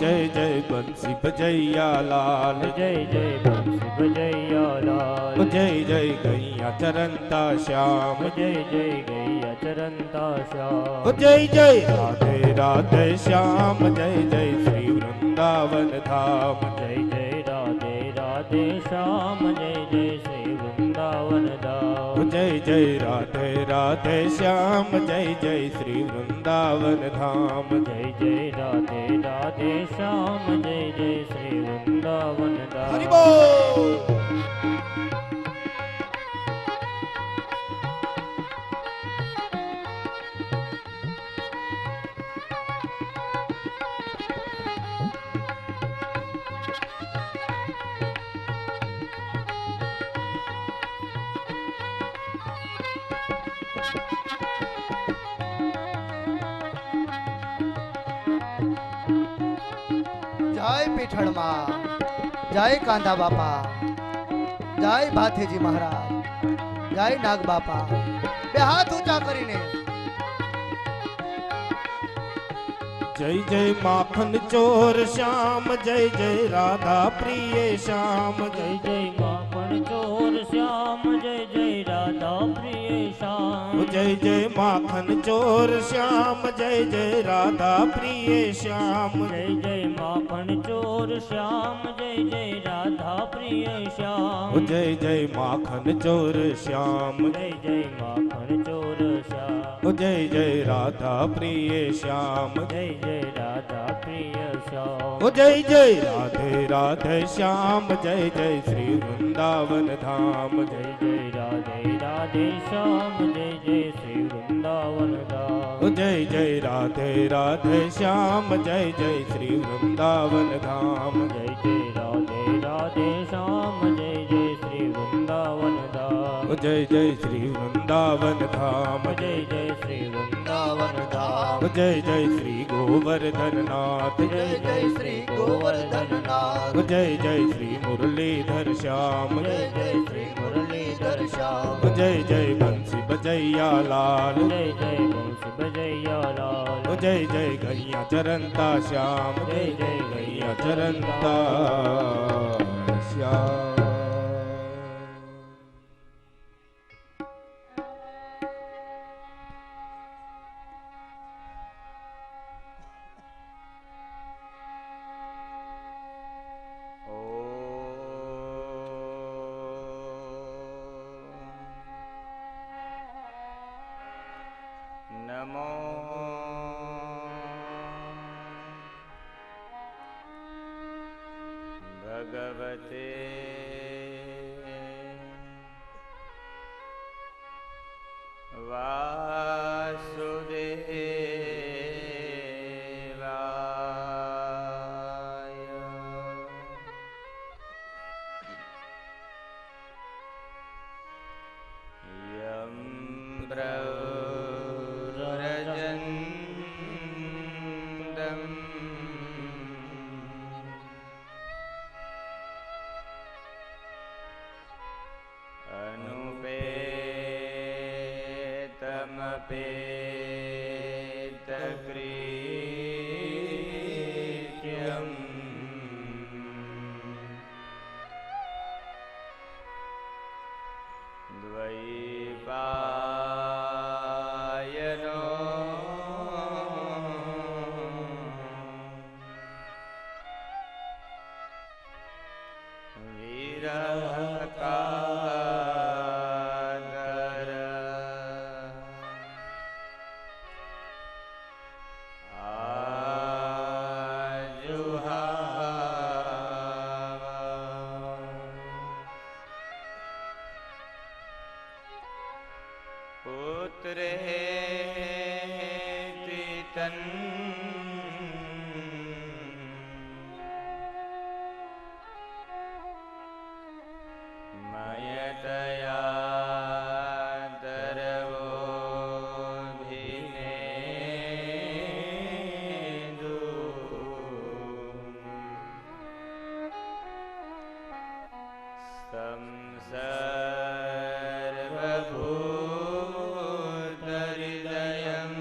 जय जय बंसी बजैया लाल, जय जय बंसी बजैया लाल, जय जय गैया चरंता श्याम, जय जय गैया चरंता श्याम, जय जय राधे राधे श्याम, जय जय श्री वृंदावन धाम, जय जय राधे राधे श्याम, जय जय श्री वृंदावन धाम, जय जय राधे राधे श्याम, जय जय श्री वृंदावन धाम, जय जय राधे राधे श्याम, जय जय श्री वृंदावन धाम। हरि बोल। जय पीठड़ माँ, जय कांदा बापा, जय भाथेजी महाराज, जय नाग बापा। बे हाथ ऊंचा करीने जय जय माखन चोर श्याम, जय जय राधा प्रिय श्याम, जय जय माखन चोर श्याम, जय जय राधा प्रिय श्याम, जय जय माखन चोर श्याम, जय जय राधा प्रिय श्याम, जय जय माखन चोर श्याम, जय जय राधा प्रिय श्याम, जय जय माखन चोर श्याम, जय जय माखन चोर श्याम, जय जय राधा प्रिय श्याम, जय जय राधा प्रिय श्याम, जय जय राधे राधे श्याम, जय जय श्री वृंदावन धाम, जय जय राधे राधे श्याम, जय जय श्री वृंदावन धाम, जय जय राधे राधे श्याम, जय जय श्री वृंदावन धाम, जय जय राधे राधे श्याम, जय जय श्री वृंदावन धाम, जय जय श्री वृंदावन धाम, जय जय श्री वृंदावन धाम, जय जय श्री गोवर्धन नाथ, जय जय श्री गोवर्धन नाथ, जय जय श्री मुरलीधर श्याम, जय जय श्री मुरलीधर श्याम, जय जय बंसी बजैया लाल, जय जय बंसी बजैया लाल, जय जय गैया चरंता श्याम, जय जय गैया चरंता श्याम। नमो भगवते वासुदेवाय। यं व्रजन्तम् अनुपेतमपेतकृत्यम् द्वैपायनो विरहकातर आजुहावा। पुत्रेति मयतया तरवोऽभिनेदु। संसर्वभूतहृदयम्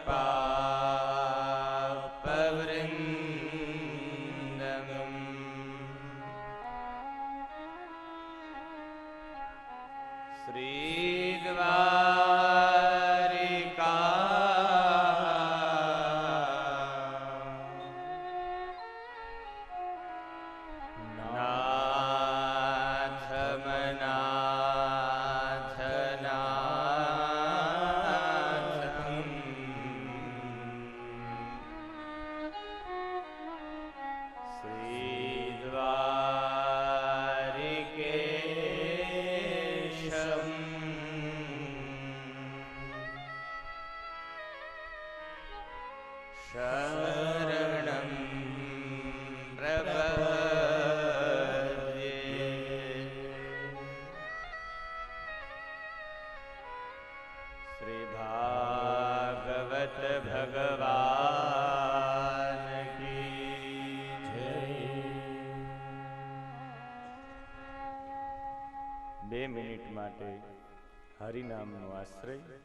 પાપવૃંદમ શરણં પ્રપદ્યે શ્રી ભાગવત ભગવાન કી જય. 2 મિનિટ માટે હરિનામનો આશ્રય.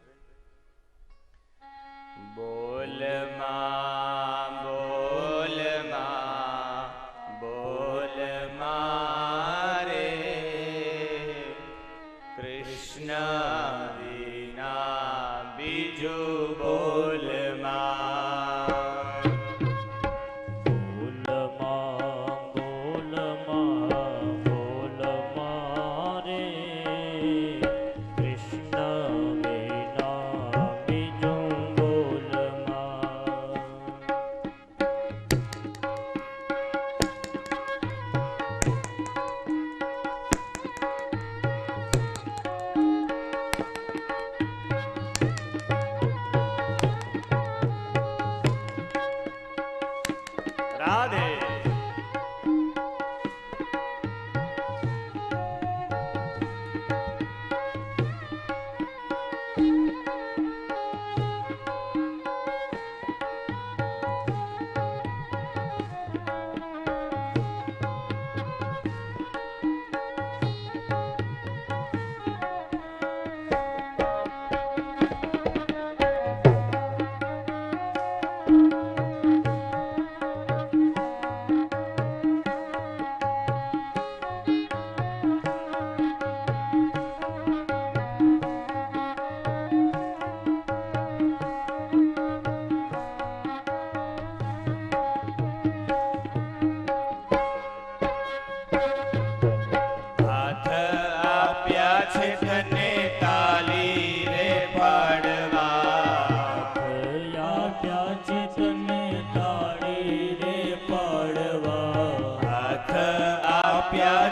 બોલ માં બોલ માં બોલ મારે કૃષ્ણ વિના બીજું બોલ માં. રાધે.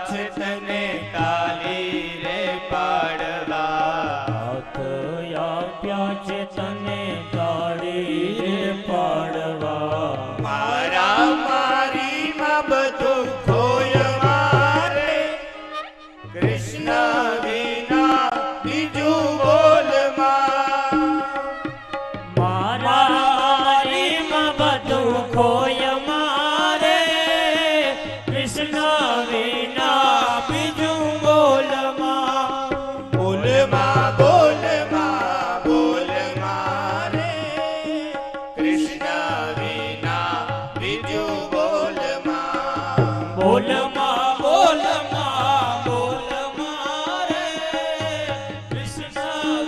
છે તને તાલી રે પાડવા. હાથ આપ્યા છે તને તાળી રે પાડવા. મારા મારીમાં બધું ખોય મારે કૃષ્ણ વિના બીજું બોલ માં. મારા મારીમાં બધું ખોય મારે કૃષ્ણ વિના બીજું બોલ માં. બોલ માં બોલ માં બોલ મારે કૃષ્ણ વિના બીજું બોલ માં. બોલ માં બોલ માં બોલ મારે કૃષ્ણ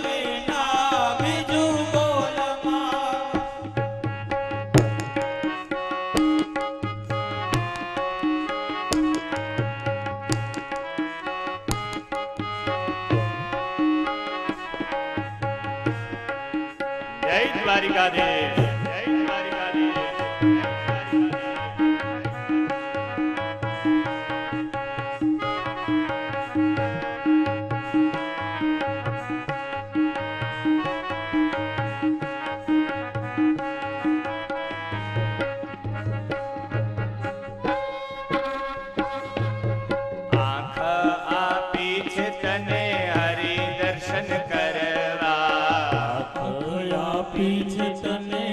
વિના બીજું બોલ માં. જય દ્વારિકાધીશ. જય દ્વારિકાધીશ. આંખ આપી છે તને હરિ દર્શન કરવા. આપી છે તને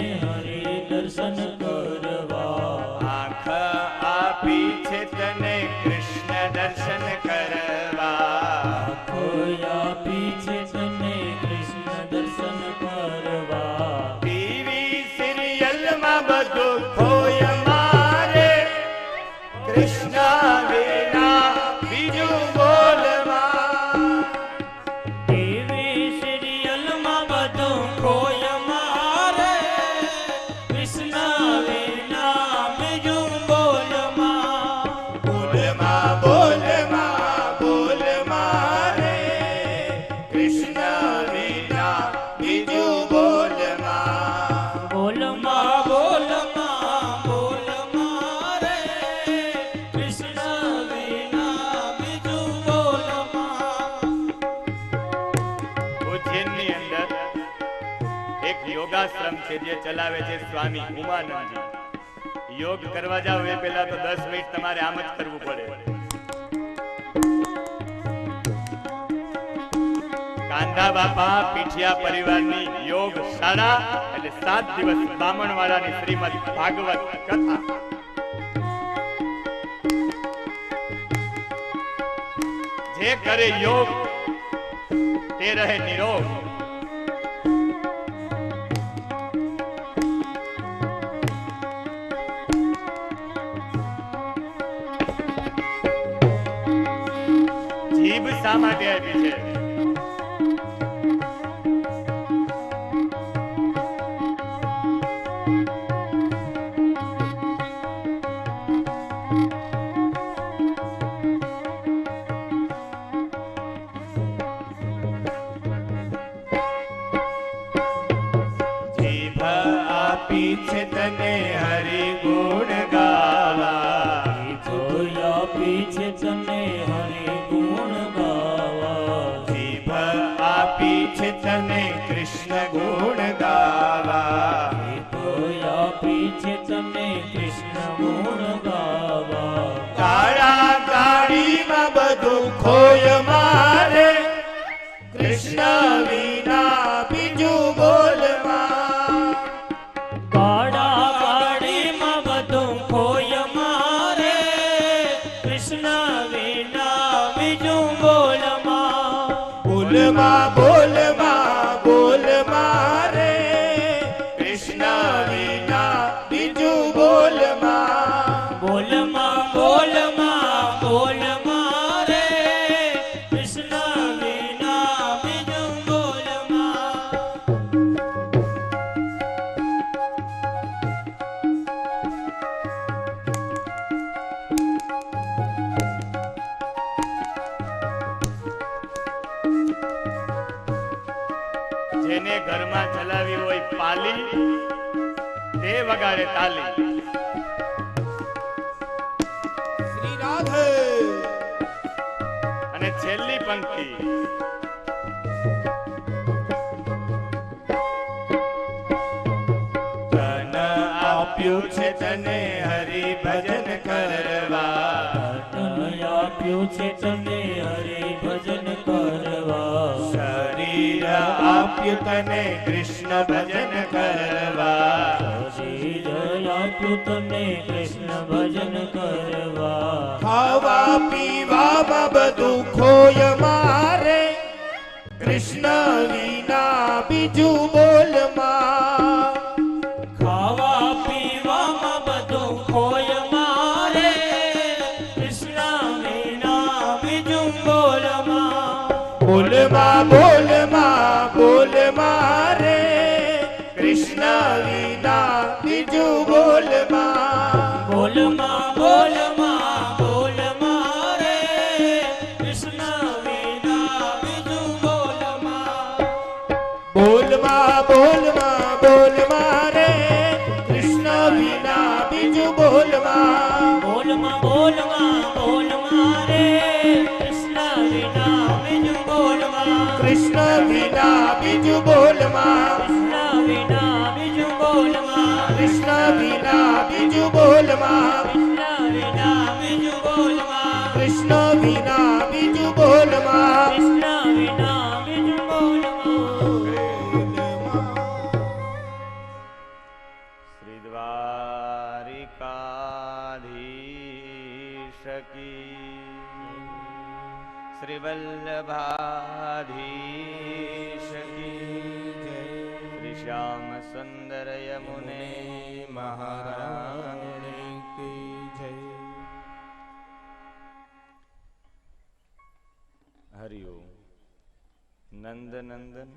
યોગાશ્રમ છે જે ચલાવે છે સ્વામી ઉમાનંદજી. યોગ કરવા જાવ એ પહેલા તો 10 મિનિટ તમારે આમ જ કરવું પડે. કાંધા બાપા પીઠિયા પરિવારની યોગ શાળા એટલે 7 દિવસ બામણવાડાની શ્રીમદ ભાગવત કથા. જે કરે યોગ તે રહે નિરોગ. જીભ શા માટે આપી છે? જીભ આપી છે તને હરિ ગુણ ગાવા. આપી છે તને હરિ ગુણ ગાવા. જીભ આપી છે તને કૃષ્ણ ગુણ ગાવા. આપી છે તને કૃષ્ણ ગુણ ગાવા. કાળા કાળીમાં બધું ખોય મારે, કૃષ્ણ વિના બીજું બોલમાં. કાળા કાળીમાં બધું ખોય મારે, કૃષ્ણ વિના બીજું બોલમાં. બોલમાં બોલમાં બોલ મારે, કૃષ્ણ વિના બીજું બોલમાં. બોલમાં બોલમાં બોલ મારે, કૃષ્ણ વિના બીજું બોલમાં. જેને ઘરમાં ચલાવી હોય પાલી, તે વગાડે તાલી. શ્રી રાધે અને છેલ્લી પંક્તિ તન આપ્યું છે તને હરિ ભજન કરવા. તને આપ્યું છે તને હરિ ભજન કરવા. શરીર આપ્યું તને કૃષ્ણ ભજન કરવા. શરીર આપ્યું તને કૃષ્ણ ભજન કરવા. ખાવા પીવામાં બધું ખોય મારે, કૃષ્ણ વિના બીજું બોલમાં. ખાવા પીવામાં બધું ખોય મારે, કૃષ્ણ વિના બીજું બોલમાં. બોલમાં બોલમાં બોલ મારે, કૃષ્ણ વિના બીજું બોલમાં. બોલમાં બોલમાં બોલ મારે, કૃષ્ણ વિના બીજું બોલમાં. બોલમાં બોલમાં બોલ મારે, કૃષ્ણ વિના બીજું બોલમાં. બોલમાં બોલમાં બોલ મારે, કૃષ્ણ વિના બીજું બોલમાં. કૃષ્ણ વિના બીજું બોલમાં. કૃષ્ણ વિના બીજું બોલમાં. કૃષ્ણ વિના બીજું બોલમાં. કૃષ્ણ વિના બીજું બોલમાં. કૃષ્ણ વિના બીજું બોલમાં. કૃષ્ણ વિના બીજું બોલમાં. શ્રી દ્વારિકાધીશ કી, શ્રી વલ્લભાધીશ કી, શ્રી શ્યામ સુંદર યમુને મહારાજ કી જય. હરિઓમ. નંદ નંદન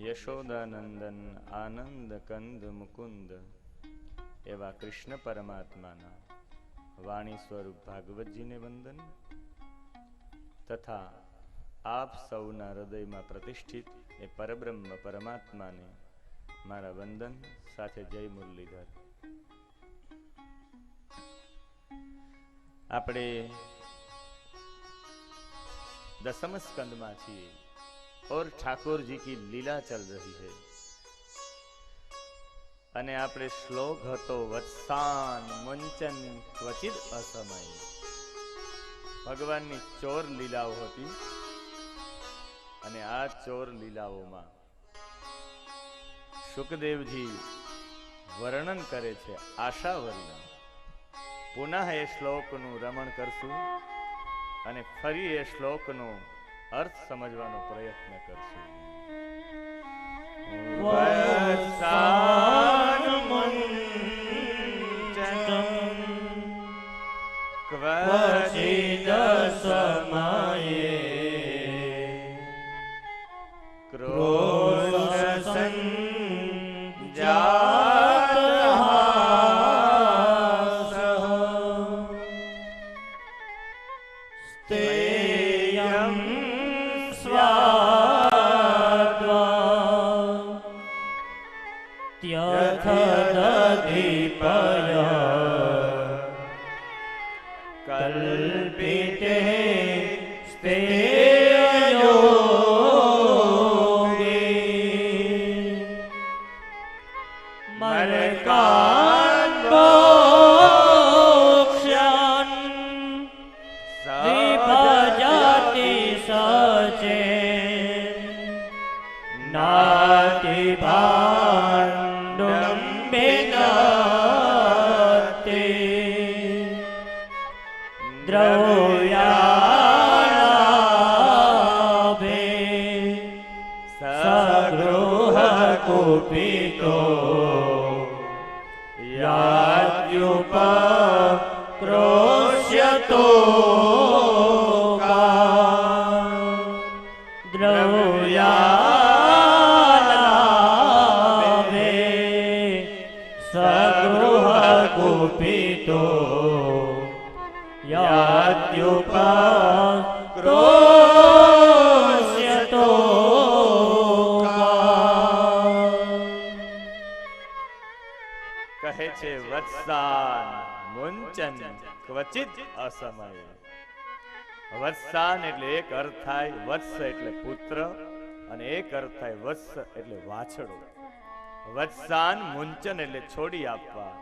યશોદાનંદન આનંદ કંદ મુકુંદ એવા કૃષ્ણ પરમાત્માના વાણી સ્વરૂપ ભાગવતજીને વંદન તથા આપ સૌના હૃદયમાં પ્રતિષ્ઠિત એ પરબ્રહ્મ પરમાત્માને મારા વંદન સાથે જય મુરલીધર. આપણે दसम स्कंद में छिए और ठाकुर जी की लीला चल रही है. અને આપણે શ્લોક હતો વત્સાન મુંચન ક્વચિત અસમય. ભગવાનની ચોર લીલાઓ હતી અને આ ચોર લીલાઓમાં સુખદેવજી વર્ણન કરે છે આશાવર્ણન. પુનઃ એ શ્લોકનું રમણ કરશું અને ફરી એ શ્લોકનો અર્થ સમજવાનો પ્રયત્ન કરશું. વત્સાન મુંચન ક્વચિદ સમયે ક્રોધ સંજાતઃ સ્તેયં સ્વાદ્વા ત્યથદધિપય કલ્પિતે સ્તેયોગી મરકાન્તોક્ષ્યન વિભજતિ સચેન નાતિ ભાંડું વિનતિ દ્રવ્યાલાભે સગૃહ કુપિતો યાત્યુપક્રોશ્યતો દ્રવ્યાલાભે સગૃહ કુપિતો યાત્યુપક્રોશ્યતો. કહે છે વત્સાન મુંચન ક્વચિત અસમય. વત્સાન એટલે એક અર્થ થાય વત્સ એટલે પુત્ર અને એક અર્થ થાય વત્સ એટલે વાછડો. વત્સાન મુંચન એટલે છોડી આપવા.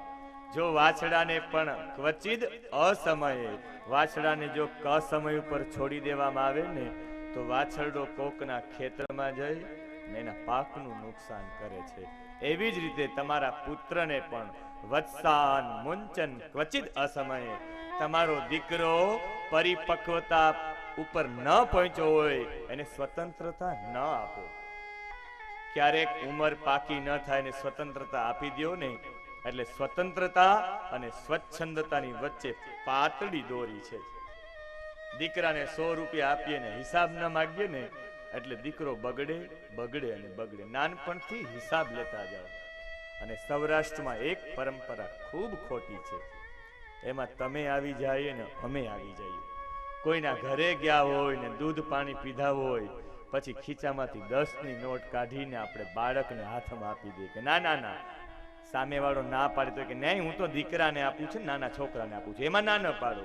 જો વાછડાને પણ ક્વચિત અસમયે વાછડાને જો કસમય ઉપર છોડી દેવામાં આવે ને તો વાછરડો કોકના ખેતરમાં જઈ ને એના પાકનું નુકસાન કરે છે. એવી જ રીતે તમારા પુત્રને પણ વત્સાન મુંચન ક્વચિત અસમયે તમારો દીકરો પરિપક્વતા ઉપર ન પહોંચ્યો હોય એને સ્વતંત્રતા ન આપો. ક્યારેક ઉંમર પાકી ન થાય ને સ્વતંત્રતા આપી દો ને એટલે સ્વતંત્રતા અને સ્વચ્છંદતાની વચ્ચે પાતળી દોરી છે. દીકરાને 100 રૂપિયા આપીએ ને હિસાબ ન માગીએ ને એટલે દીકરો બગડે બગડે અને બગડે. નાનપણથી હિસાબ લેતા જાઓ. અને સૌરાષ્ટ્રમાં એક પરંપરા ખૂબ ખોટી છે. એમાં તમે આવી જાય ને અમે આવી જઈએ. કોઈના ઘરે ગયા હોય ને દૂધ પાણી પીધા હોય પછી ખીચામાંથી 10ની નોટ કાઢીને આપણે બાળકને હાથમાં આપી દઈએ કે ના ના ના. સામેવાળો ના પાડે તો કે નહીં હું તો દીકરાને આપું છું, નાના છોકરાને આપું છું. એમાં ના ન પાડો.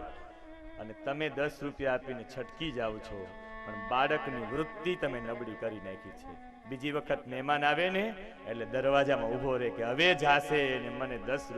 અને તમે 10 રૂપિયા આપીને છટકી જાઓ છો પણ બાળકની વૃત્તિ તમે નબળી કરી નાખી છે. બીજી વખત મહેમાન આવે ને એટલે દરવાજામાં ઊભો રહે કે હવે જાશે ને મને 10